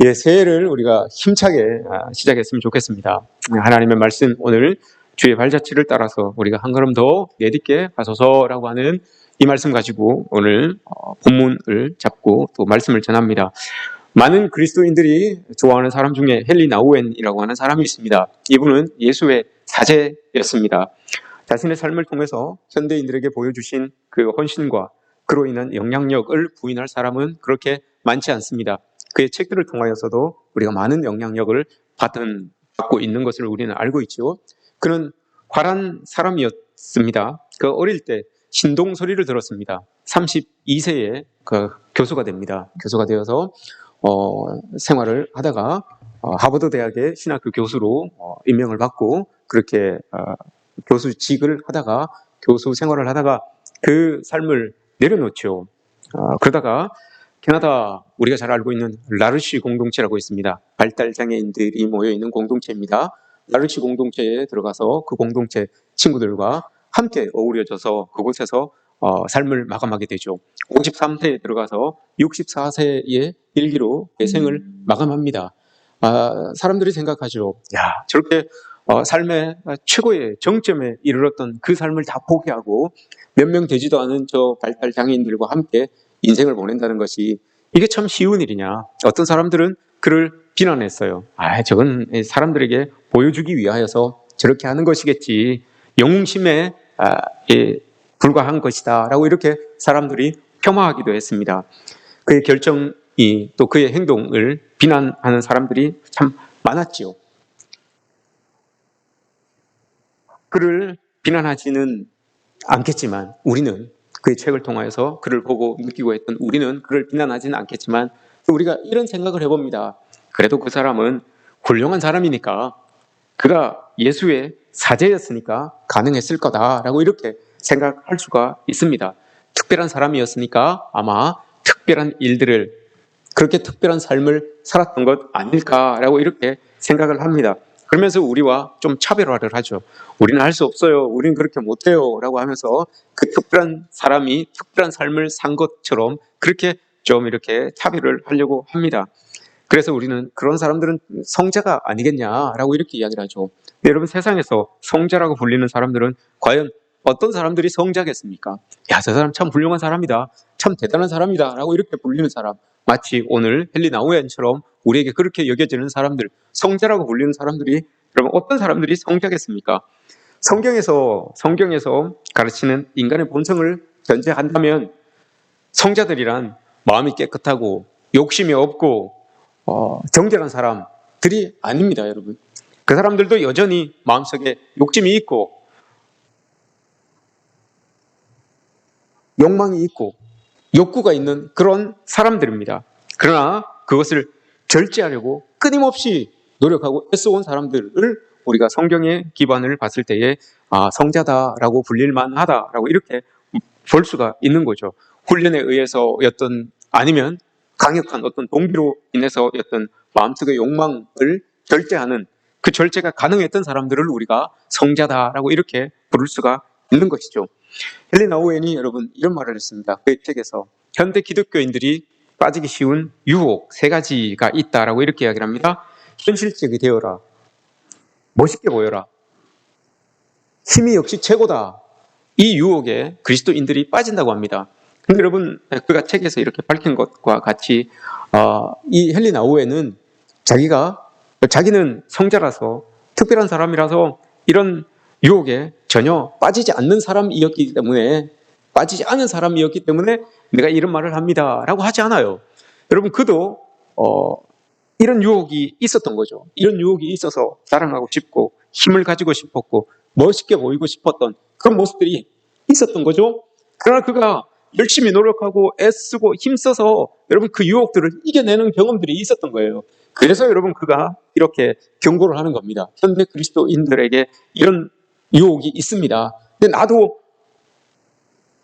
예, 새해를 우리가 힘차게 시작했으면 좋겠습니다. 하나님의 말씀, 오늘 주의 발자취를 따라서 우리가 한 걸음 더 내딛게 하소서라고 하는 이 말씀 가지고 오늘 본문을 잡고 또 말씀을 전합니다. 많은 그리스도인들이 좋아하는 사람 중에 헨리 나우엔이라고 하는 사람이 있습니다. 이분은 예수의 사제였습니다. 자신의 삶을 통해서 현대인들에게 보여주신 그 헌신과 그로 인한 영향력을 부인할 사람은 그렇게 많지 않습니다. 그의 책들을 통하여서도 우리가 많은 영향력을 받고 있는 것을 우리는 알고 있죠. 그는 활한 사람이었습니다. 그 어릴 때 신동 소리를 들었습니다. 32세에 그 교수가 됩니다. 교수가 되어서 생활을 하다가 하버드 대학의 신학교 교수로 임명을 받고 그렇게 교수직을 하다가 교수 생활을 하다가 그 삶을 내려놓죠. 그러다가 캐나다 우리가 잘 알고 있는 라르시 공동체라고 있습니다. 발달장애인들이 모여있는 공동체입니다. 라르시 공동체에 들어가서 그 공동체 친구들과 함께 어우러져서 그곳에서 삶을 마감하게 되죠. 53세에 들어가서 64세의 일기로 생을 마감합니다. 사람들이 생각하죠. 야, 저렇게 삶의 최고의 정점에 이르렀던 그 삶을 다 포기하고 몇 명 되지도 않은 저 발달장애인들과 함께 인생을 보낸다는 것이 이게 참 쉬운 일이냐. 어떤 사람들은 그를 비난했어요. 저건 사람들에게 보여주기 위하여서 저렇게 하는 것이겠지. 영웅심에 불과한 것이다 라고 이렇게 사람들이 폄하하기도 했습니다. 그의 결정이 또 그의 행동을 비난하는 사람들이 참 많았지요. 그를 비난하지는 않겠지만 우리는 그의 책을 통하여서 그를 보고 느끼고 했던 우리는 그를 비난하지는 않겠지만 우리가 이런 생각을 해봅니다. 그래도 그 사람은 훌륭한 사람이니까 그가 예수의 사제였으니까 가능했을 거다라고 이렇게 생각할 수가 있습니다. 특별한 사람이었으니까 아마 특별한 일들을 그렇게 특별한 삶을 살았던 것 아닐까라고 이렇게 생각을 합니다. 그러면서 우리와 좀 차별화를 하죠. 우리는 할 수 없어요. 우리는 그렇게 못해요. 라고 하면서 그 특별한 사람이 특별한 삶을 산 것처럼 그렇게 좀 이렇게 차별을 하려고 합니다. 그래서 우리는 그런 사람들은 성자가 아니겠냐라고 이렇게 이야기를 하죠. 여러분, 세상에서 성자라고 불리는 사람들은 과연 어떤 사람들이 성자겠습니까? 야, 저 사람 참 훌륭한 사람이다. 참 대단한 사람이다. 라고 이렇게 불리는 사람. 마치 오늘 헨리 나우엔처럼 우리에게 그렇게 여겨지는 사람들, 성자라고 불리는 사람들이 여러분 어떤 사람들이 성자겠습니까? 성경에서 가르치는 인간의 본성을 전제한다면 성자들이란 마음이 깨끗하고 욕심이 없고 정결한 사람들이 아닙니다, 여러분. 그 사람들도 여전히 마음속에 욕심이 있고 욕망이 있고 욕구가 있는 그런 사람들입니다. 그러나 그것을 절제하려고 끊임없이 노력하고 애써온 사람들을 우리가 성경의 기반을 봤을 때에 성자다라고 불릴 만하다라고 이렇게 볼 수가 있는 거죠. 훈련에 의해서였던 아니면 강력한 어떤 동기로 인해서였던 마음속의 욕망을 절제하는 그 절제가 가능했던 사람들을 우리가 성자다라고 이렇게 부를 수가 있는 것이죠. 헨리 나우엔이 여러분 이런 말을 했습니다. 그의 책에서 현대 기독교인들이 빠지기 쉬운 유혹 3가지가 있다라고 이렇게 이야기를 합니다. 현실적이 되어라, 멋있게 보여라, 힘이 역시 최고다. 이 유혹에 그리스도인들이 빠진다고 합니다. 근데 여러분, 그가 책에서 이렇게 밝힌 것과 같이 이 헨리 나우엔은 자기는 성자라서 특별한 사람이라서 이런 유혹에 전혀 빠지지 않는 사람이었기 때문에 내가 이런 말을 합니다 라고 하지 않아요. 여러분, 그도 이런 유혹이 있었던 거죠. 이런 유혹이 있어서 자랑하고 싶고 힘을 가지고 싶었고 멋있게 보이고 싶었던 그런 모습들이 있었던 거죠. 그러나 그가 열심히 노력하고 애쓰고 힘써서 여러분 그 유혹들을 이겨내는 경험들이 있었던 거예요. 그래서 여러분 그가 이렇게 경고를 하는 겁니다. 현대 그리스도인들에게 이런 유혹이 있습니다. 근데 나도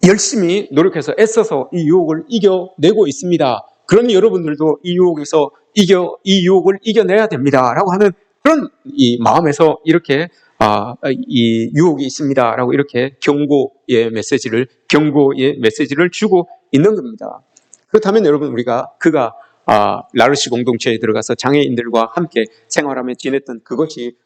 열심히 노력해서 애써서 이 유혹을 이겨내고 있습니다. 그러니 여러분들도 이 유혹을 이겨내야 됩니다. 라고 하는 그런 이 마음에서 이렇게 이 유혹이 있습니다. 라고 이렇게 경고의 메시지를 주고 있는 겁니다. 그렇다면 여러분 그가 라르시 공동체에 들어가서 장애인들과 함께 생활하며 지냈던 그것이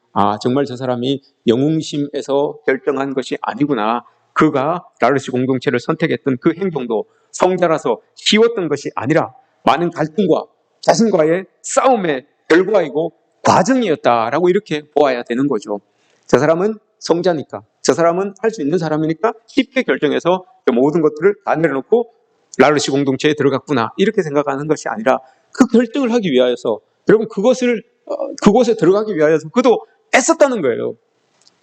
정말 저 사람이 영웅심에서 결정한 것이 아니구나. 그가 라르시 공동체를 선택했던 그 행동도 성자라서 쉬웠던 것이 아니라 많은 갈등과 자신과의 싸움의 결과이고 과정이었다라고 이렇게 보아야 되는 거죠. 저 사람은 성자니까, 저 사람은 할 수 있는 사람이니까 쉽게 결정해서 모든 것들을 다 내려놓고 라르시 공동체에 들어갔구나 이렇게 생각하는 것이 아니라 그 결정을 하기 위하여서 여러분 그곳에 들어가기 위하여서 그도 애썼다는 거예요.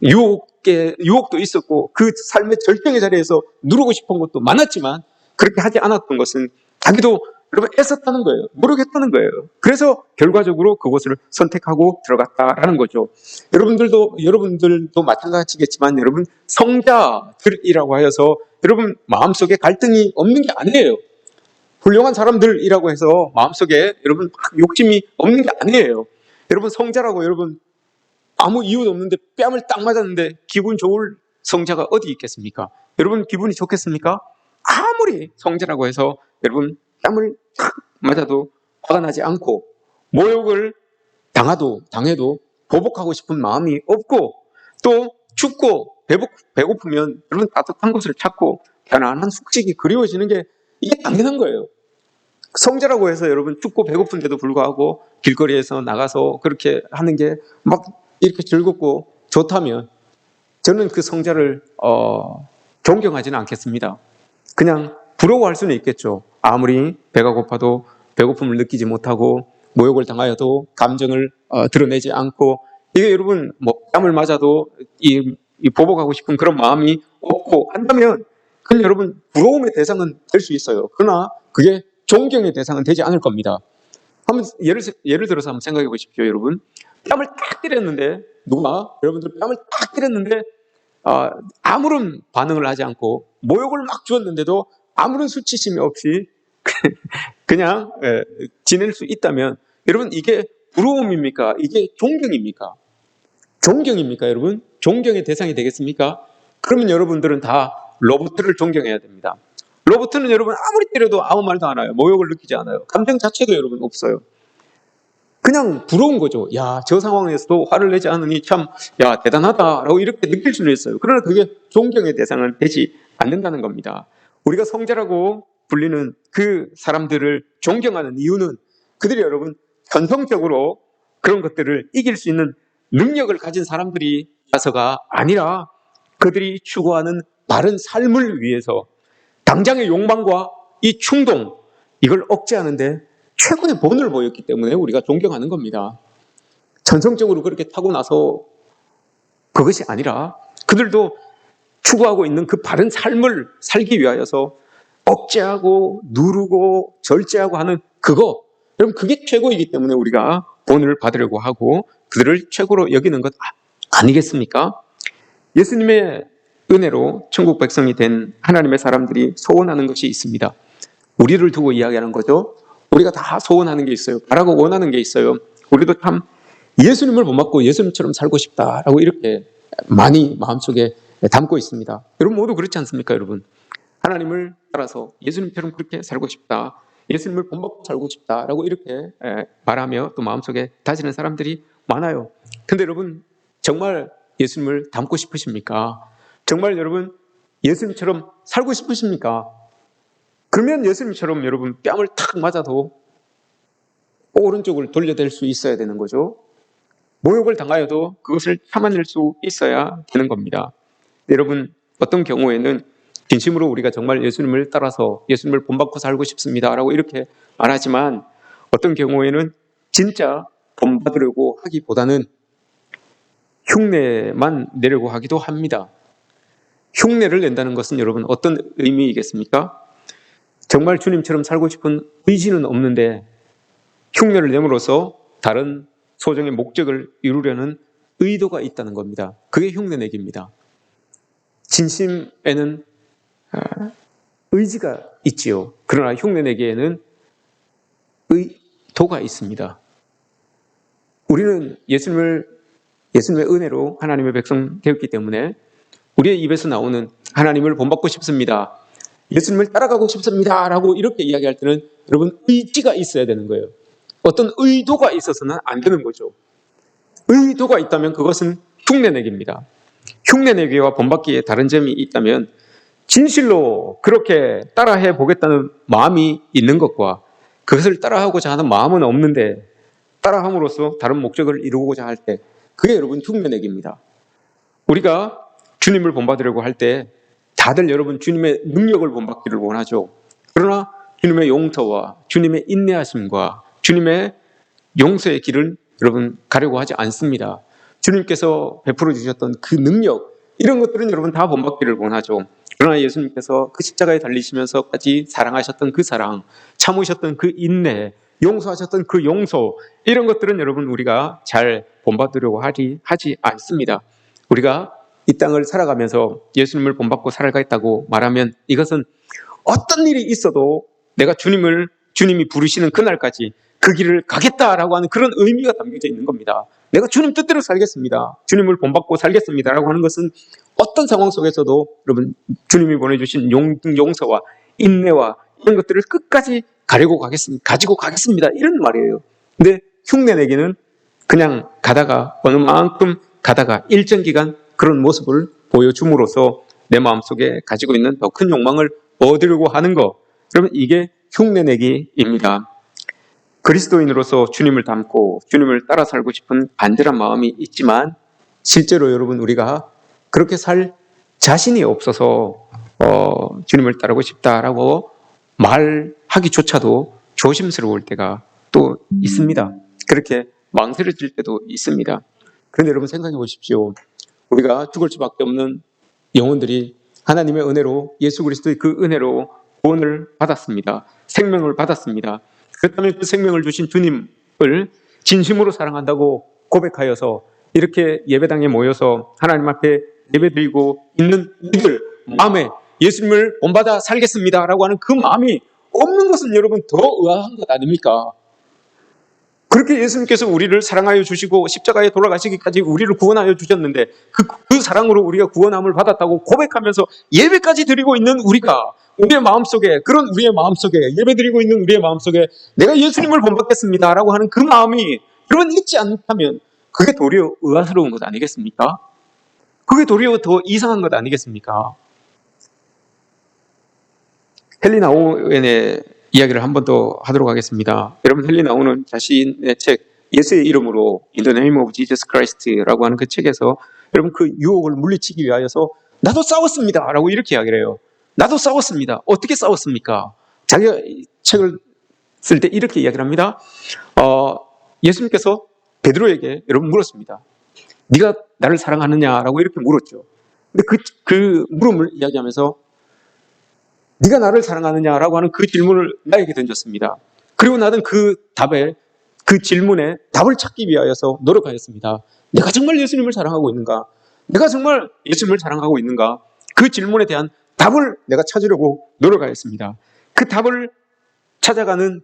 유혹도 있었고 그 삶의 절정의 자리에서 누르고 싶은 것도 많았지만 그렇게 하지 않았던 것은 자기도 여러분 애썼다는 거예요. 노력했다는 거예요. 그래서 결과적으로 그곳을 선택하고 들어갔다라는 거죠. 여러분들도 마찬가지겠지만 여러분 성자들이라고 하여서 여러분 마음속에 갈등이 없는 게 아니에요. 훌륭한 사람들이라고 해서 마음속에 여러분 욕심이 없는 게 아니에요. 여러분 성자라고 여러분 아무 이유도 없는데 뺨을 딱 맞았는데 기분 좋을 성자가 어디 있겠습니까? 여러분 기분이 좋겠습니까? 아무리 성자라고 해서 여러분 뺨을 딱 맞아도 화가 나지 않고 모욕을 당해도 보복하고 싶은 마음이 없고 또 춥고 배고프면 여러분 따뜻한 곳을 찾고 편안한 숙식이 그리워지는 게 이게 당연한 거예요. 성자라고 해서 여러분 춥고 배고픈데도 불구하고 길거리에서 나가서 그렇게 하는 게 막 이렇게 즐겁고 좋다면 저는 그 성자를 존경하지는 않겠습니다. 그냥 부러워할 수는 있겠죠. 아무리 배가 고파도 배고픔을 느끼지 못하고 모욕을 당하여도 감정을 드러내지 않고 이게 여러분 뺨을 맞아도 이 보복하고 싶은 그런 마음이 없고 한다면 그건 여러분 부러움의 대상은 될 수 있어요. 그러나 그게 존경의 대상은 되지 않을 겁니다. 한번 예를 들어서 한번 생각해 보십시오, 여러분. 뺨을 딱 때렸는데 여러분들 뺨을 딱 때렸는데 아무런 반응을 하지 않고 모욕을 막 주었는데도 아무런 수치심이 없이 그냥 지낼 수 있다면 여러분 이게 부러움입니까? 이게 존경입니까? 존경입니까, 여러분? 존경의 대상이 되겠습니까? 그러면 여러분들은 다 로봇을 존경해야 됩니다. 로봇은 여러분 아무리 때려도 아무 말도 안 해요. 모욕을 느끼지 않아요. 감정 자체도 여러분 없어요. 그냥 부러운 거죠. 야, 저 상황에서도 화를 내지 않으니 참, 야, 대단하다라고 이렇게 느낄 수는 있어요. 그러나 그게 존경의 대상은 되지 않는다는 겁니다. 우리가 성자라고 불리는 그 사람들을 존경하는 이유는 그들이 여러분 전성적으로 그런 것들을 이길 수 있는 능력을 가진 사람들이라서가 아니라 그들이 추구하는 바른 삶을 위해서 당장의 욕망과 이 충동, 이걸 억제하는데 최고의 본을 보였기 때문에 우리가 존경하는 겁니다. 전성적으로 그렇게 타고나서 그것이 아니라 그들도 추구하고 있는 그 바른 삶을 살기 위하여서 억제하고 누르고 절제하고 하는 그거, 여러분 그게 최고이기 때문에 우리가 본을 받으려고 하고 그들을 최고로 여기는 것 아니겠습니까? 예수님의 은혜로 천국 백성이 된 하나님의 사람들이 소원하는 것이 있습니다. 우리를 두고 이야기하는 거죠. 우리가 다 소원하는 게 있어요. 바라고 원하는 게 있어요. 우리도 참 예수님을 본받고 예수님처럼 살고 싶다라고 이렇게 많이 마음속에 담고 있습니다. 여러분 모두 그렇지 않습니까, 여러분? 하나님을 따라서 예수님처럼 그렇게 살고 싶다. 예수님을 본받고 살고 싶다라고 이렇게 말하며 또 마음속에 다지는 사람들이 많아요. 근데 여러분 정말 예수님을 닮고 싶으십니까? 정말 여러분 예수님처럼 살고 싶으십니까? 그러면 예수님처럼 여러분 뺨을 탁 맞아도 오른쪽을 돌려댈 수 있어야 되는 거죠. 모욕을 당하여도 그것을 참아낼 수 있어야 되는 겁니다. 여러분 어떤 경우에는 진심으로 우리가 정말 예수님을 따라서 예수님을 본받고 살고 싶습니다라고 이렇게 말하지만 어떤 경우에는 진짜 본받으려고 하기보다는 흉내만 내려고 하기도 합니다. 흉내를 낸다는 것은 여러분 어떤 의미이겠습니까? 정말 주님처럼 살고 싶은 의지는 없는데 흉내를 내므로써 다른 소정의 목적을 이루려는 의도가 있다는 겁니다. 그게 흉내내기입니다. 진심에는 의지가 있지요. 그러나 흉내내기에는 의도가 있습니다. 우리는 예수님의 은혜로 하나님의 백성 되었기 때문에 우리의 입에서 나오는 하나님을 본받고 싶습니다. 예수님을 따라가고 싶습니다 라고 이렇게 이야기할 때는 여러분 의지가 있어야 되는 거예요. 어떤 의도가 있어서는 안 되는 거죠. 의도가 있다면 그것은 흉내내기입니다. 흉내내기와 본받기에 다른 점이 있다면 진실로 그렇게 따라해 보겠다는 마음이 있는 것과 그것을 따라하고자 하는 마음은 없는데 따라함으로써 다른 목적을 이루고자 할 때 그게 여러분 흉내내기입니다. 우리가 주님을 본받으려고 할 때 다들 여러분 주님의 능력을 본받기를 원하죠. 그러나 주님의 용서와 주님의 인내하심과 주님의 용서의 길을 여러분 가려고 하지 않습니다. 주님께서 베풀어 주셨던 그 능력 이런 것들은 여러분 다 본받기를 원하죠. 그러나 예수님께서 그 십자가에 달리시면서까지 사랑하셨던 그 사랑, 참으셨던 그 인내, 용서하셨던 그 용서 이런 것들은 여러분 우리가 잘 본받으려고 하지 않습니다. 우리가 이 땅을 살아가면서 예수님을 본받고 살아가겠다고 말하면 이것은 어떤 일이 있어도 내가 주님이 부르시는 그날까지 그 길을 가겠다라고 하는 그런 의미가 담겨져 있는 겁니다. 내가 주님 뜻대로 살겠습니다. 주님을 본받고 살겠습니다라고 하는 것은 어떤 상황 속에서도 여러분 주님이 보내주신 용서와 인내와 이런 것들을 끝까지 가지고 가겠습니다. 이런 말이에요. 근데 흉내내기는 그냥 가다가 어느 만큼 가다가 일정 기간 그런 모습을 보여줌으로써 내 마음속에 가지고 있는 더 큰 욕망을 얻으려고 하는 것. 여러분 이게 흉내내기입니다. 그리스도인으로서 주님을 닮고 주님을 따라 살고 싶은 간절한 마음이 있지만 실제로 여러분 우리가 그렇게 살 자신이 없어서 주님을 따르고 싶다라고 말하기조차도 조심스러울 때가 또 있습니다. 그렇게 망설여질 때도 있습니다. 그런데 여러분 생각해 보십시오. 우리가 죽을 수밖에 없는 영혼들이 하나님의 은혜로 예수 그리스도의 그 은혜로 구원을 받았습니다. 생명을 받았습니다. 그렇다면 그 생명을 주신 주님을 진심으로 사랑한다고 고백하여서 이렇게 예배당에 모여서 하나님 앞에 예배드리고 있는 이들 마음에 예수님을 본받아 살겠습니다라고 하는 그 마음이 없는 것은 여러분 더 의아한 것 아닙니까? 그렇게 예수님께서 우리를 사랑하여 주시고 십자가에 돌아가시기까지 우리를 구원하여 주셨는데 그 사랑으로 우리가 구원함을 받았다고 고백하면서 예배까지 드리고 있는 우리가 우리의 마음속에 그런 우리의 마음속에 예배드리고 있는 우리의 마음속에 내가 예수님을 본받겠습니다라고 하는 그 마음이 여러분 있지 않다면 그게 도리어 의아스러운 것 아니겠습니까? 그게 도리어 더 이상한 것 아니겠습니까? 헨리 나우엔의 이야기를 한 번 더 하도록 하겠습니다. 여러분 헨리 나우는 자신의 책 예수의 이름으로 In the name of Jesus Christ라고 하는 그 책에서 여러분 그 유혹을 물리치기 위하여서 나도 싸웠습니다 라고 이렇게 이야기를 해요. 나도 싸웠습니다. 어떻게 싸웠습니까? 자기가 책을 쓸 때 이렇게 이야기를 합니다. 예수님께서 베드로에게 여러분 물었습니다. 네가 나를 사랑하느냐라고 이렇게 물었죠. 근데 그 물음을 이야기하면서 네가 나를 사랑하느냐라고 하는 그 질문을 나에게 던졌습니다. 그리고 나는 그 질문에 답을 찾기 위하여서 노력하였습니다. 내가 정말 예수님을 사랑하고 있는가? 내가 정말 예수님을 사랑하고 있는가? 그 질문에 대한 답을 내가 찾으려고 노력하였습니다. 그 답을 찾아가는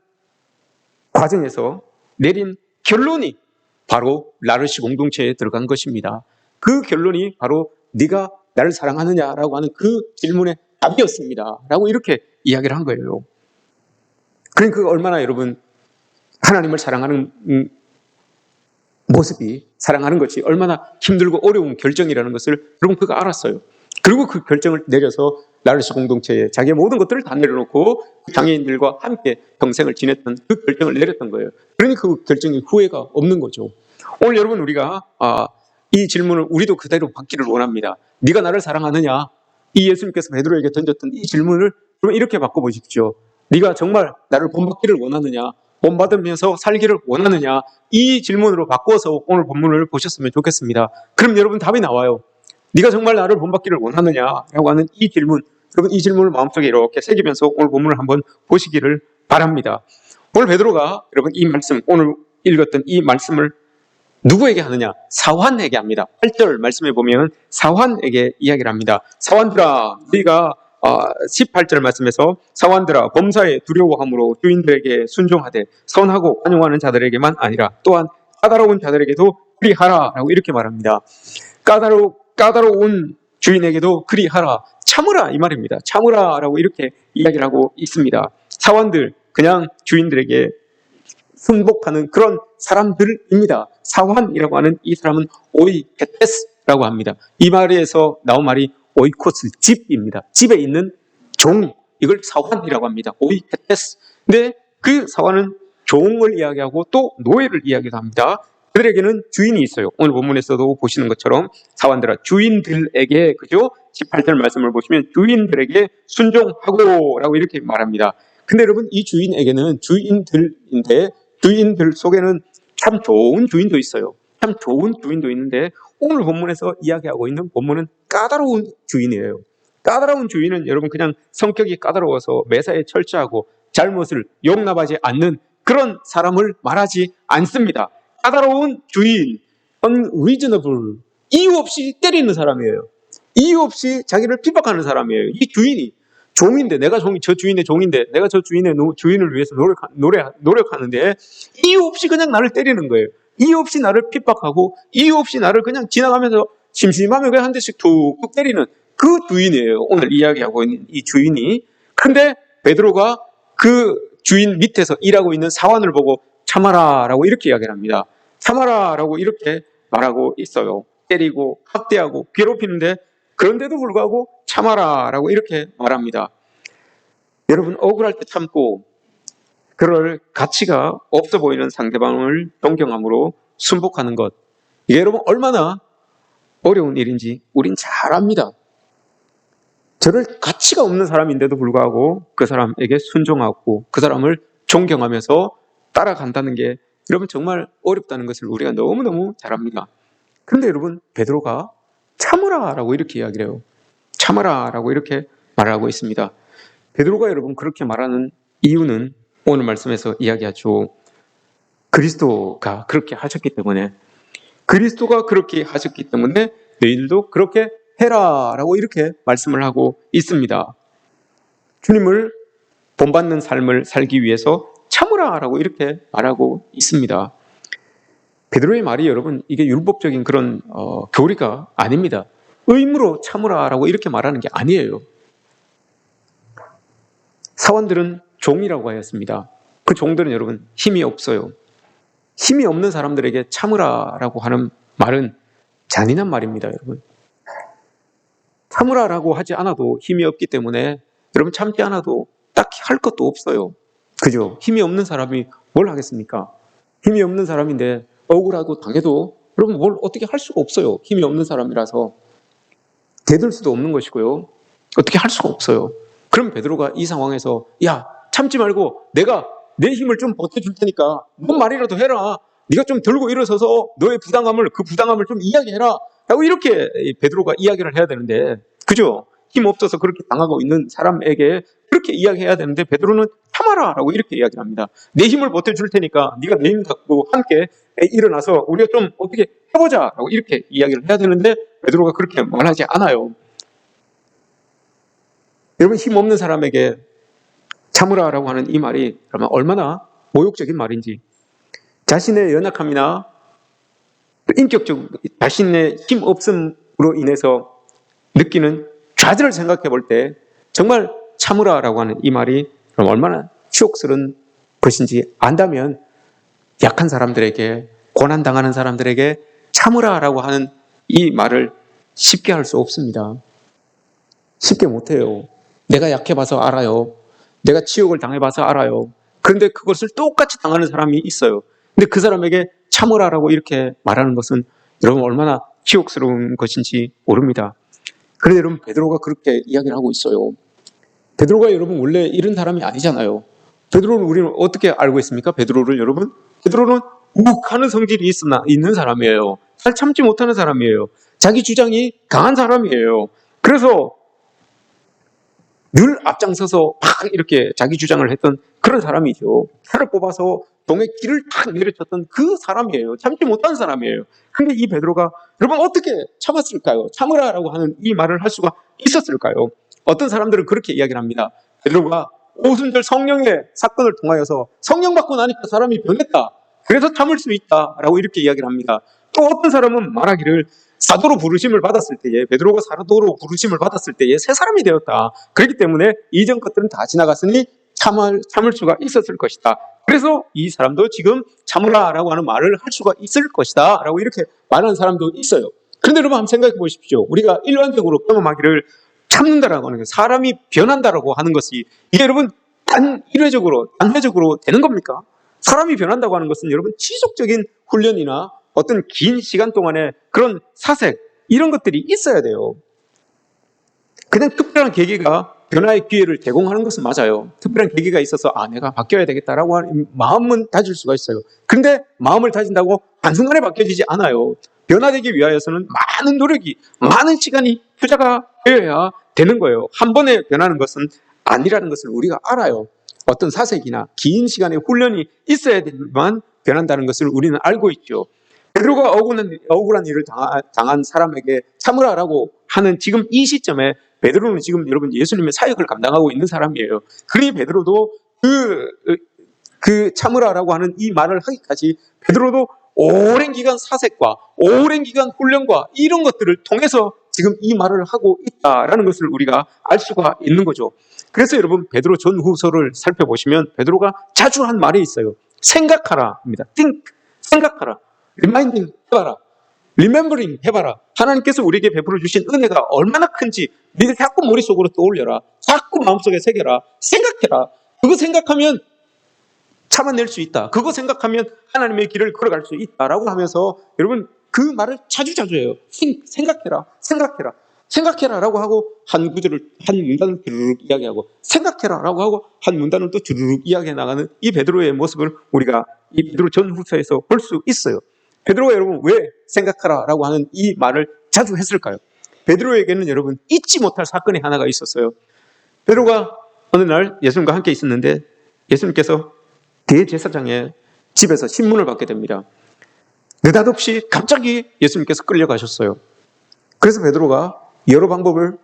과정에서 내린 결론이 바로 라르시 공동체에 들어간 것입니다. 그 결론이 바로 네가 나를 사랑하느냐라고 하는 그 질문의 답이었습니다. 라고 이렇게 이야기를 한 거예요. 그러니까 얼마나 여러분 하나님을 사랑하는 모습이 사랑하는 것이 얼마나 힘들고 어려운 결정이라는 것을 여러분 그가 알았어요. 그리고 그 결정을 내려서 라르시 공동체에 자기의 모든 것들을 다 내려놓고 장애인들과 함께 평생을 지냈던 그 결정을 내렸던 거예요. 그러니까 그 결정이 후회가 없는 거죠. 오늘 여러분 우리가 이 질문을 우리도 그대로 받기를 원합니다. 네가 나를 사랑하느냐? 이 예수님께서 베드로에게 던졌던 이 질문을 그럼 이렇게 바꿔보십시오. 네가 정말 나를 본받기를 원하느냐? 본받으면서 살기를 원하느냐? 이 질문으로 바꿔서 오늘 본문을 보셨으면 좋겠습니다. 그럼 여러분 답이 나와요. 네가 정말 나를 본받기를 원하느냐라고 하는 이 질문, 여러분 이 질문을 마음속에 이렇게 새기면서 오늘 본문을 한번 보시기를 바랍니다. 오늘 베드로가 여러분 이 말씀, 오늘 읽었던 이 말씀을 누구에게 하느냐? 사환에게 합니다. 8절 말씀에 보면 사환에게 이야기를 합니다. 사환들아, 너희가 18절 말씀에서 사환들아, 범사에 두려워함으로 주인들에게 순종하되 선하고 관용하는 자들에게만 아니라 또한 까다로운 자들에게도 그리하라 라고 이렇게 말합니다. 까다로운 주인에게도 그리하라. 참으라 이 말입니다. 참으라라고 이렇게 이야기를 하고 있습니다. 사환들, 그냥 주인들에게 순복하는 그런 사람들입니다. 사환이라고 하는 이 사람은 오이케테스라고 합니다. 이 말에서 나온 말이 오이코스, 집입니다. 집에 있는 종, 이걸 사환이라고 합니다. 오이케테스. 근데 그 사환은 종을 이야기하고 또 노예를 이야기도 합니다. 그들에게는 주인이 있어요. 오늘 본문에서도 보시는 것처럼 사환들아, 주인들에게, 그죠? 18절 말씀을 보시면 주인들에게 순종하고 라고 이렇게 말합니다. 근데 여러분, 이 주인에게는 주인들인데 주인들 속에는 참 좋은 주인도 있어요. 참 좋은 주인도 있는데 오늘 본문에서 이야기하고 있는 본문은 까다로운 주인이에요. 까다로운 주인은 여러분 그냥 성격이 까다로워서 매사에 철저하고 잘못을 용납하지 않는 그런 사람을 말하지 않습니다. 까다로운 주인, unreasonable, 이유 없이 때리는 사람이에요. 이유 없이 자기를 핍박하는 사람이에요. 이 주인이 종인데, 내가 저 주인의 종인데, 내가 저 주인을 위해서 노력하는데 이유 없이 그냥 나를 때리는 거예요. 이유 없이 나를 핍박하고 이유 없이 나를 그냥 지나가면서 심심하면 그냥 한 대씩 툭툭 때리는 그 주인이에요. 오늘 이야기하고 있는 이 주인이. 근데 베드로가 그 주인 밑에서 일하고 있는 사환을 보고 참아라라고 이렇게 이야기를 합니다. 참아라라고 이렇게 말하고 있어요. 때리고 학대하고 괴롭히는데 그런데도 불구하고 참아라라고 이렇게 말합니다. 여러분, 억울할 때 참고 그럴 가치가 없어 보이는 상대방을 존경함으로 순복하는 것, 이게 여러분 얼마나 어려운 일인지 우린 잘 압니다. 저를 가치가 없는 사람인데도 불구하고 그 사람에게 순종하고 그 사람을 존경하면서 따라간다는 게 여러분 정말 어렵다는 것을 우리가 너무너무 잘 압니다. 그런데 여러분, 베드로가 참으라라고 이렇게 이야기를 해요. 참으라라고 이렇게 말하고 있습니다. 베드로가 여러분 그렇게 말하는 이유는 오늘 말씀에서 이야기하죠. 그리스도가 그렇게 하셨기 때문에, 그리스도가 그렇게 하셨기 때문에 너희들도 그렇게 해라라고 이렇게 말씀을 하고 있습니다. 주님을 본받는 삶을 살기 위해서 참으라라고 이렇게 말하고 있습니다. 베드로의 말이 여러분 이게 율법적인 그런 교리가 아닙니다. 의무로 참으라라고 이렇게 말하는 게 아니에요. 사원들은 종이라고 하였습니다. 그 종들은 여러분 힘이 없어요. 힘이 없는 사람들에게 참으라라고 하는 말은 잔인한 말입니다, 여러분. 참으라라고 하지 않아도 힘이 없기 때문에 여러분 참지 않아도 딱히 할 것도 없어요. 그죠? 힘이 없는 사람이 뭘 하겠습니까? 힘이 없는 사람인데 억울하고 당해도 여러분 뭘 어떻게 할 수가 없어요. 힘이 없는 사람이라서 대들 수도 없는 것이고요. 어떻게 할 수가 없어요. 그럼 베드로가 이 상황에서 야, 참지 말고 내가 내 힘을 좀 버텨줄 테니까 뭔 말이라도 해라. 네가 좀 들고 일어서서 너의 그 부당함을 좀 이야기해라 라고 이렇게 베드로가 이야기를 해야 되는데, 그죠? 힘 없어서 그렇게 당하고 있는 사람에게 그렇게 이야기해야 되는데 베드로는 참아라 라고 이렇게 이야기를 합니다. 내 힘을 버텨줄 테니까 네가 내 힘 갖고 함께 일어나서 우리가 좀 어떻게 해보자 라고 이렇게 이야기를 해야 되는데 베드로가 그렇게 말하지 않아요. 여러분, 힘 없는 사람에게 참으라 라고 하는 이 말이 그러면 얼마나 모욕적인 말인지, 자신의 연약함이나 인격적 자신의 힘 없음으로 인해서 느끼는 좌절을 생각해 볼 때 정말 참으라라고 하는 이 말이 그럼 얼마나 치욕스러운 것인지 안다면 약한 사람들에게, 고난당하는 사람들에게 참으라라고 하는 이 말을 쉽게 할 수 없습니다. 쉽게 못해요. 내가 약해봐서 알아요. 내가 치욕을 당해봐서 알아요. 그런데 그것을 똑같이 당하는 사람이 있어요. 근데 그 사람에게 참으라라고 이렇게 말하는 것은 여러분 얼마나 치욕스러운 것인지 모릅니다. 그런데 여러분, 베드로가 그렇게 이야기를 하고 있어요. 베드로가 여러분 원래 이런 사람이 아니잖아요. 베드로를 우리는 어떻게 알고 있습니까? 베드로를 여러분, 베드로는 욱하는 성질이 있는 사람이에요. 잘 참지 못하는 사람이에요. 자기 주장이 강한 사람이에요. 그래서 늘 앞장서서 막 이렇게 자기 주장을 했던 그런 사람이죠. 칼을 뽑아서 동의 길을 탁 내려쳤던 그 사람이에요. 참지 못한 사람이에요. 근데 이 베드로가 여러분 어떻게 참았을까요? 참으라라고 하는 이 말을 할 수가 있었을까요? 어떤 사람들은 그렇게 이야기를 합니다. 베드로가 오순절 성령의 사건을 통하여서 성령 받고 나니까 사람이 변했다. 그래서 참을 수 있다라고 이렇게 이야기를 합니다. 또 어떤 사람은 말하기를 사도로 부르심을 받았을 때에, 베드로가 사도로 부르심을 받았을 때에 새 사람이 되었다. 그렇기 때문에 이전 것들은 다 지나갔으니 참을 수가 있었을 것이다. 그래서 이 사람도 지금 참으라라고 하는 말을 할 수가 있을 것이다 라고 이렇게 말하는 사람도 있어요. 그런데 여러분 한번 생각해 보십시오. 우리가 일반적으로 경험하기를 참는다라고 하는 게, 사람이 변한다라고 하는 것이, 이게 여러분 단회적으로 되는 겁니까? 사람이 변한다고 하는 것은 여러분 지속적인 훈련이나 어떤 긴 시간 동안의 그런 사색, 이런 것들이 있어야 돼요. 그냥 특별한 계기가 변화의 기회를 제공하는 것은 맞아요. 특별한 계기가 있어서 내가 바뀌어야 되겠다라고 하는 마음은 다질 수가 있어요. 그런데 마음을 다진다고 한순간에 바뀌어지지 않아요. 변화되기 위하여서는 많은 노력이, 많은 시간이 투자가 되어야 되는 거예요. 한 번에 변하는 것은 아니라는 것을 우리가 알아요. 어떤 사색이나 긴 시간의 훈련이 있어야 되만 변한다는 것을 우리는 알고 있죠. 베드로가 억울한 일을 당한 사람에게 참으라라고 하는 지금 이 시점에, 베드로는 지금 여러분 예수님의 사역을 감당하고 있는 사람이에요. 그러니 베드로도 그 참으라라고 하는 이 말을 하기까지 베드로도 오랜 기간 사색과 오랜 기간 훈련과 이런 것들을 통해서 지금 이 말을 하고 있다라는 것을 우리가 알 수가 있는 거죠. 그래서 여러분 베드로 전후서를 살펴보시면 베드로가 자주 한 말이 있어요. 생각하라입니다. think, 생각하라. reminding, 해봐라. remembering, 해봐라. 하나님께서 우리에게 베풀어 주신 은혜가 얼마나 큰지 니들 자꾸 머릿속으로 떠올려라. 자꾸 마음속에 새겨라. 생각해라. 그거 생각하면 참아낼 수 있다. 그거 생각하면 하나님의 길을 걸어갈 수 있다라고 하면서 여러분 그 말을 자주 해요. 생각해라. 생각해라. 생각해라라고 하고 한 문단을 주르륵 이야기하고, 생각해라라고 하고 한 문단을 또 주르륵 이야기해 나가는 이 베드로의 모습을 우리가 이 베드로 전후서에서 볼 수 있어요. 베드로가 여러분 왜 생각하라라고 하는 이 말을 자주 했을까요? 베드로에게는 여러분 잊지 못할 사건이 하나가 있었어요. 베드로가 어느 날 예수님과 함께 있었는데 예수님께서 대제사장의 집에서 신문을 받게 됩니다. 느닷없이 갑자기 예수님께서 끌려가셨어요. 그래서 베드로가 여러 방법을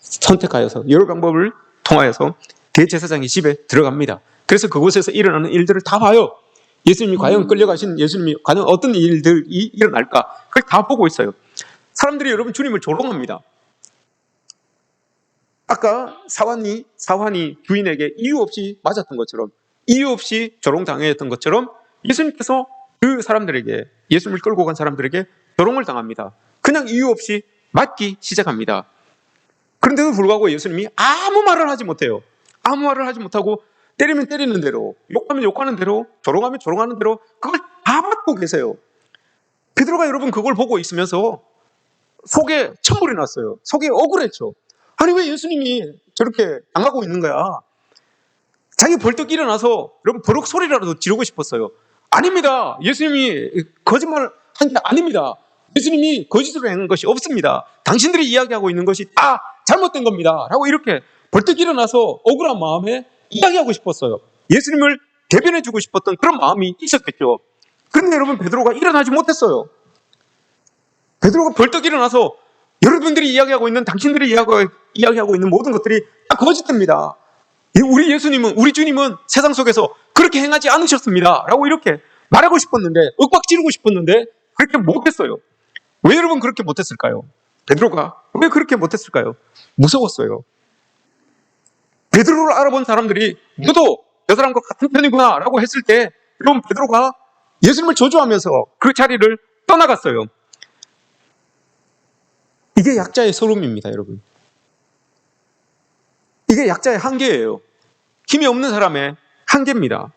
선택하여서, 여러 방법을 통하여서 대제사장의 집에 들어갑니다. 그래서 그곳에서 일어나는 일들을 다 봐요. 예수님이 과연 끌려가신 예수님이 과연 어떤 일들이 일어날까, 그걸 다 보고 있어요. 사람들이 여러분 주님을 조롱합니다. 아까 사환이 주인에게 이유 없이 맞았던 것처럼, 이유 없이 조롱당했던 것처럼 예수님께서 그 사람들에게, 예수님을 끌고 간 사람들에게 조롱을 당합니다. 그냥 이유 없이 맞기 시작합니다. 그런데도 불구하고 예수님이 아무 말을 하지 못해요. 아무 말을 하지 못하고 때리면 때리는 대로, 욕하면 욕하는 대로, 조롱하면 조롱하는 대로 그걸 다 받고 계세요. 베드로가 여러분 그걸 보고 있으면서 속에 천불이 났어요. 속에 억울했죠. 아니 왜 예수님이 저렇게 당하고 있는 거야? 자기 벌떡 일어나서 여러분 버럭 소리라도 지르고 싶었어요. 아닙니다. 예수님이 거짓말을 한 게 아닙니다. 예수님이 거짓으로 한 것이 없습니다. 당신들이 이야기하고 있는 것이 다 잘못된 겁니다. 라고 이렇게 벌떡 일어나서 억울한 마음에 이야기하고 싶었어요. 예수님을 대변해주고 싶었던 그런 마음이 있었겠죠. 그런데 여러분 베드로가 일어나지 못했어요. 베드로가 벌떡 일어나서 여러분들이 이야기하고 있는, 당신들이 이야기하고 있는 모든 것들이 다 거짓됩니다. 우리 예수님은, 우리 주님은 세상 속에서 그렇게 행하지 않으셨습니다. 라고 이렇게 말하고 싶었는데, 윽박 지르고 싶었는데 그렇게 못했어요. 왜 여러분 그렇게 못했을까요? 베드로가 왜 그렇게 못했을까요? 무서웠어요. 베드로를 알아본 사람들이 너도 저 사람과 같은 편이구나 라고 했을 때 여러분 베드로가 예수님을 저주하면서 그 자리를 떠나갔어요. 이게 약자의 서름입니다, 여러분. 이게 약자의 한계예요. 힘이 없는 사람의 한계입니다.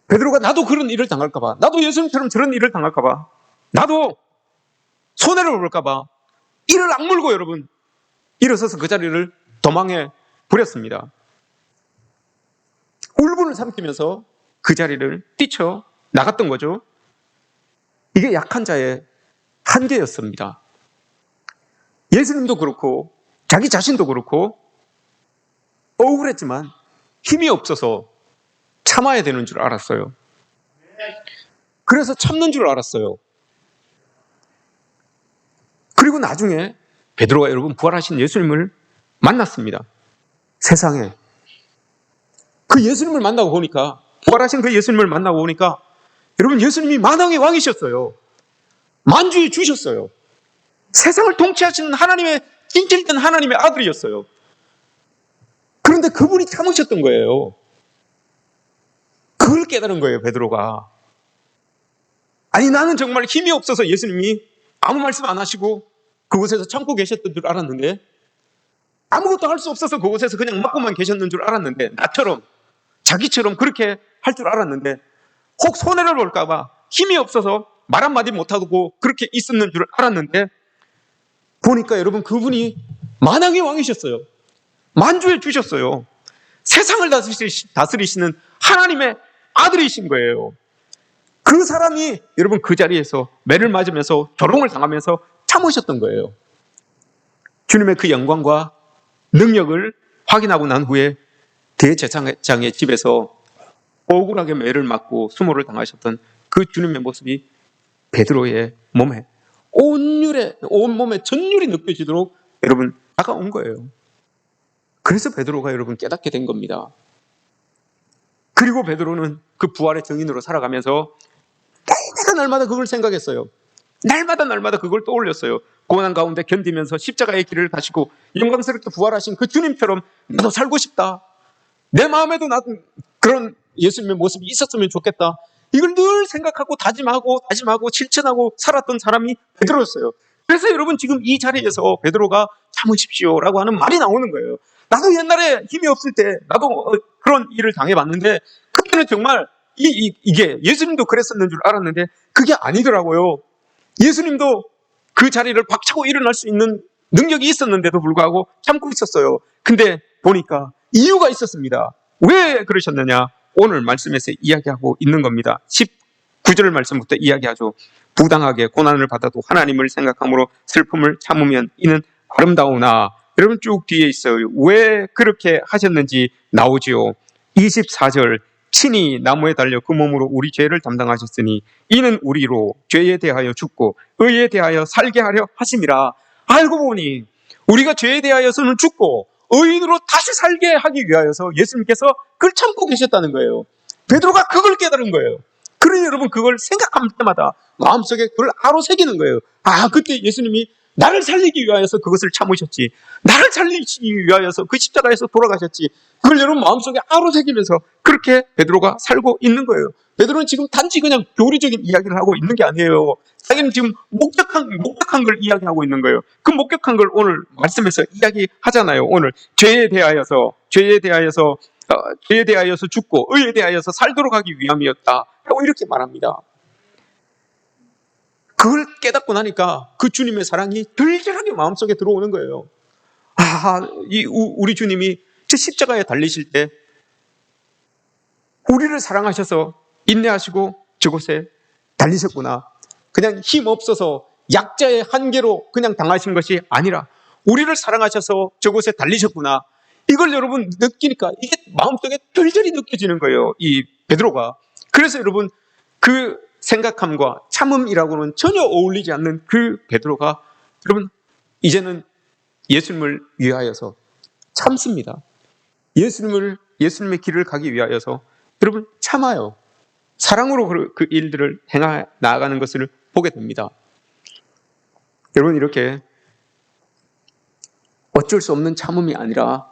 베드로가 나도 그런 일을 당할까봐, 나도 예수님처럼 저런 일을 당할까봐, 나도 손해를 볼까봐 이를 악물고 여러분 일어서서 그 자리를 도망해 버렸습니다. 울분을 삼키면서 그 자리를 뛰쳐 나갔던 거죠. 이게 약한 자의 한계였습니다. 예수님도 그렇고 자기 자신도 그렇고 억울했지만 힘이 없어서 참아야 되는 줄 알았어요. 그래서 참는 줄 알았어요. 그리고 나중에 베드로가 여러분 부활하신 예수님을 만났습니다. 세상에. 그 예수님을 만나고 보니까, 부활하신 그 예수님을 만나고 보니까 여러분 예수님이 만왕의 왕이셨어요. 만주에 주셨어요. 세상을 통치하시는 하나님의 진실된 하나님의 아들이었어요. 그런데 그분이 참으셨던 거예요. 그걸 깨달은 거예요, 베드로가. 아니, 나는 정말 힘이 없어서 예수님이 아무 말씀 안 하시고 그곳에서 참고 계셨던 줄 알았는데, 아무것도 할 수 없어서 그곳에서 그냥 맞고만 계셨는 줄 알았는데, 나처럼 자기처럼 그렇게 할 줄 알았는데, 혹 손해를 볼까 봐 힘이 없어서 말 한마디 못하고 그렇게 있었는 줄 알았는데, 보니까 여러분, 그분이 만왕의 왕이셨어요. 만주에 주셨어요. 세상을 다스리시는 하나님의 아들이신 거예요. 그 사람이 여러분 그 자리에서 매를 맞으면서 조롱을 당하면서 참으셨던 거예요. 주님의 그 영광과 능력을 확인하고 난 후에 대제사장의 집에서 억울하게 매를 맞고 수모를 당하셨던 그 주님의 모습이 베드로의 몸에 온몸에 전율이 느껴지도록 여러분 다가온 거예요. 그래서 베드로가 여러분 깨닫게 된 겁니다. 그리고 베드로는 그 부활의 증인으로 살아가면서 날마다 그걸 생각했어요. 날마다 그걸 떠올렸어요. 고난 가운데 견디면서 십자가의 길을 가시고 영광스럽게 부활하신 그 주님처럼 나도 살고 싶다. 내 마음에도 나도 그런 예수님의 모습이 있었으면 좋겠다. 이걸 늘 생각하고 다짐하고 실천하고 살았던 사람이 베드로였어요. 그래서 여러분 지금 이 자리에서 베드로가 참으십시오라고 하는 말이 나오는 거예요. 나도 옛날에 힘이 없을 때 나도 그런 일을 당해봤는데, 그때는 정말 이게 예수님도 그랬었는 줄 알았는데 그게 아니더라고요. 예수님도 그 자리를 박차고 일어날 수 있는 능력이 있었는데도 불구하고 참고 있었어요. 근데 보니까 이유가 있었습니다. 왜 그러셨느냐? 오늘 말씀에서 이야기하고 있는 겁니다. 19절 말씀부터 이야기하죠. 부당하게 고난을 받아도 하나님을 생각함으로 슬픔을 참으면 이는 아름다우나. 여러분 쭉 뒤에 있어요. 왜 그렇게 하셨는지 나오지요. 24절, 친히 나무에 달려 그 몸으로 우리 죄를 담당하셨으니 이는 우리로 죄에 대하여 죽고 의에 대하여 살게 하려 하심이라. 알고 보니 우리가 죄에 대하여서는 죽고 의인으로 다시 살게 하기 위하여서 예수님께서 그걸 참고 계셨다는 거예요. 베드로가 그걸 깨달은 거예요. 그러니 여러분 그걸 생각할 때마다 마음속에 그걸 아로새기는 거예요. 아, 그때 예수님이 나를 살리기 위하여서 그것을 참으셨지, 나를 살리기 위하여서 그 십자가에서 돌아가셨지. 그걸 여러분 마음속에 아로새기면서 그렇게 베드로가 살고 있는 거예요. 베드로는 지금 단지 그냥 교리적인 이야기를 하고 있는 게 아니에요. 자기는 지금 목격한 걸 이야기하고 있는 거예요. 그 목격한 걸 오늘 말씀에서 이야기하잖아요. 오늘 죄에 대하여서 죽고 의에 대하여서 살도록 하기 위함이었다 라고 이렇게 말합니다. 그걸 깨닫고 나니까 그 주님의 사랑이 절절하게 마음속에 들어오는 거예요. 아, 우리 주님이 저 십자가에 달리실 때 우리를 사랑하셔서 인내하시고 저곳에 달리셨구나. 그냥 힘 없어서 약자의 한계로 그냥 당하신 것이 아니라 우리를 사랑하셔서 저곳에 달리셨구나. 이걸 여러분 느끼니까 이게 마음속에 절절히 느껴지는 거예요, 이 베드로가. 그래서 여러분 그 생각함과 참음이라고는 전혀 어울리지 않는 그 베드로가 여러분 이제는 예수님을 위하여서 참습니다. 예수님의 길을 가기 위하여서 여러분 참아요. 사랑으로 그 일들을 행해 나아가는 것을 보게 됩니다. 여러분 이렇게 어쩔 수 없는 참음이 아니라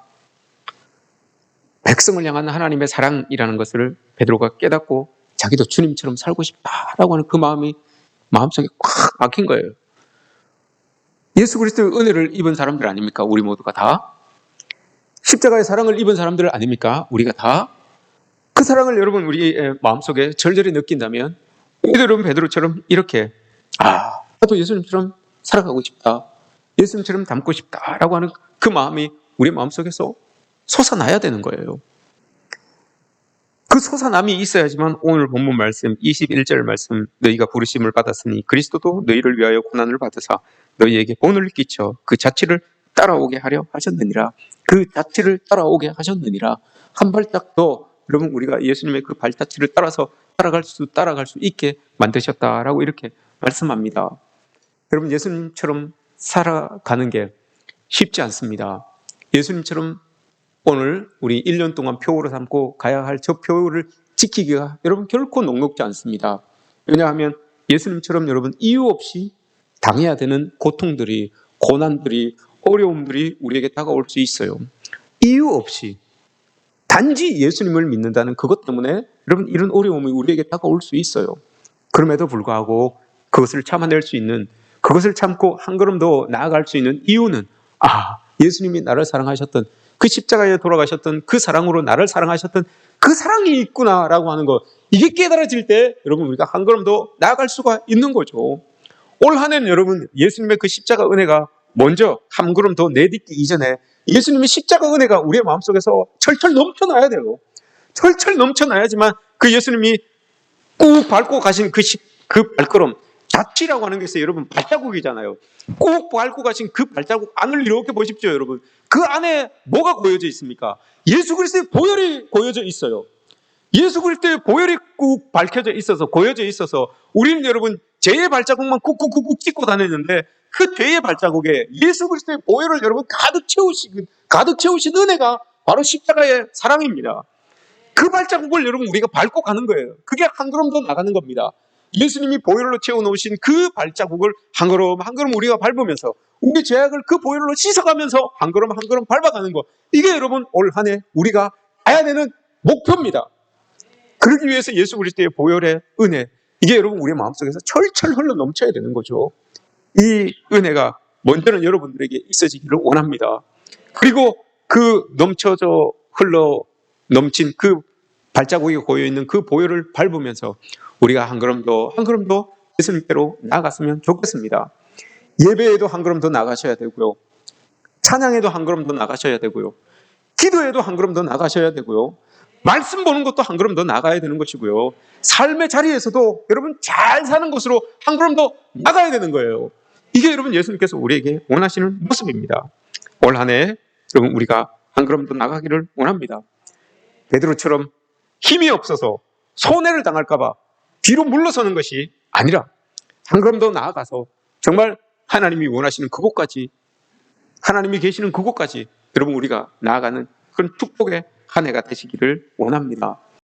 백성을 향한 하나님의 사랑이라는 것을 베드로가 깨닫고 자기도 주님처럼 살고 싶다라고 하는 그 마음이 마음속에 꽉 박힌 거예요. 예수 그리스도의 은혜를 입은 사람들 아닙니까? 우리 모두가 다. 십자가의 사랑을 입은 사람들 아닙니까? 우리가 다. 그 사랑을 여러분 우리의 마음속에 절절히 느낀다면 여러분 베드로처럼 이렇게 나도 예수님처럼 살아가고 싶다, 예수님처럼 닮고 싶다라고 하는 그 마음이 우리 마음속에서 솟아나야 되는 거예요. 그 솟아남이 있어야지만 오늘 본문 말씀 21절 말씀, 너희가 부르심을 받았으니 그리스도도 너희를 위하여 고난을 받으사 너희에게 본을 끼쳐 그 자취를 따라오게 하려 하셨느니라. 그 자취를 따라오게 하셨느니라. 한 발짝 더 여러분 우리가 예수님의 그 발자취를 따라서 따라갈 수 있게 만드셨다라고 이렇게 말씀합니다. 여러분 예수님처럼 살아가는 게 쉽지 않습니다. 예수님처럼 오늘 우리 1년 동안 표로 삼고 가야 할 저 표를 지키기가 여러분 결코 녹록지 않습니다. 왜냐하면 예수님처럼 여러분 이유 없이 당해야 되는 고통들이, 고난들이, 어려움들이 우리에게 다가올 수 있어요. 이유 없이 단지 예수님을 믿는다는 그것 때문에 여러분 이런 어려움이 우리에게 다가올 수 있어요. 그럼에도 불구하고 그것을 참아낼 수 있는, 그것을 참고 한 걸음 더 나아갈 수 있는 이유는 예수님이 나를 사랑하셨던, 그 십자가에 돌아가셨던 그 사랑으로 나를 사랑하셨던 그 사랑이 있구나라고 하는 것, 이게 깨달아질 때 여러분 우리가 한 걸음 더 나아갈 수가 있는 거죠. 올 한 해는 여러분 예수님의 그 십자가 은혜가 먼저 한 걸음 더 내딛기 이전에 예수님의 십자가 은혜가 우리의 마음속에서 철철 넘쳐나야 돼요. 철철 넘쳐나야지만 그 예수님이 꾹 밟고 가신 그 발걸음, 자취라고 하는 게 있어요. 여러분 발자국이잖아요. 꾹 밟고 가신 그 발자국 안을 이렇게 보십시오. 여러분 그 안에 뭐가 고여져 있습니까? 예수 그리스도의 보혈이 고여져 있어요. 예수 그리스도의 보혈이 꾹 밝혀져 있어서, 고여져 있어서 우리는 여러분 죄의 발자국만 꾹꾹꾹꾹 찍고 다녔는데 그 죄의 발자국에 예수 그리스도의 보혈을 여러분 가득 채우신 은혜가 바로 십자가의 사랑입니다. 그 발자국을 여러분 우리가 밟고 가는 거예요. 그게 한 걸음 더 나가는 겁니다. 예수님이 보혈로 채워놓으신 그 발자국을 한 걸음 한 걸음 우리가 밟으면서 우리 죄악을 그 보혈로 씻어가면서 한 걸음 한 걸음 밟아가는 것, 이게 여러분 올 한 해 우리가 가야 되는 목표입니다. 그러기 위해서 예수 그리스도의 보혈의 은혜, 이게 여러분 우리의 마음속에서 철철 흘러 넘쳐야 되는 거죠. 이 은혜가 먼저는 여러분들에게 있어지기를 원합니다. 그리고 그 넘쳐져 흘러 넘친 그 발자국이 고여있는 그 보혈을 밟으면서 우리가 한 걸음 더 예수님께로 나아갔으면 좋겠습니다. 예배에도 한 걸음 더 나가셔야 되고요. 찬양에도 한 걸음 더 나가셔야 되고요. 기도에도 한 걸음 더 나가셔야 되고요. 말씀 보는 것도 한 걸음 더 나가야 되는 것이고요. 삶의 자리에서도 여러분 잘 사는 곳으로 한 걸음 더 나가야 되는 거예요. 이게 여러분 예수님께서 우리에게 원하시는 모습입니다. 올 한 해 여러분 우리가 한 걸음 더 나가기를 원합니다. 베드로처럼 힘이 없어서 손해를 당할까 봐 뒤로 물러서는 것이 아니라 한 걸음 더 나아가서 정말 하나님이 원하시는 그곳까지, 하나님이 계시는 그곳까지 여러분 우리가 나아가는 그런 축복의 한 해가 되시기를 원합니다.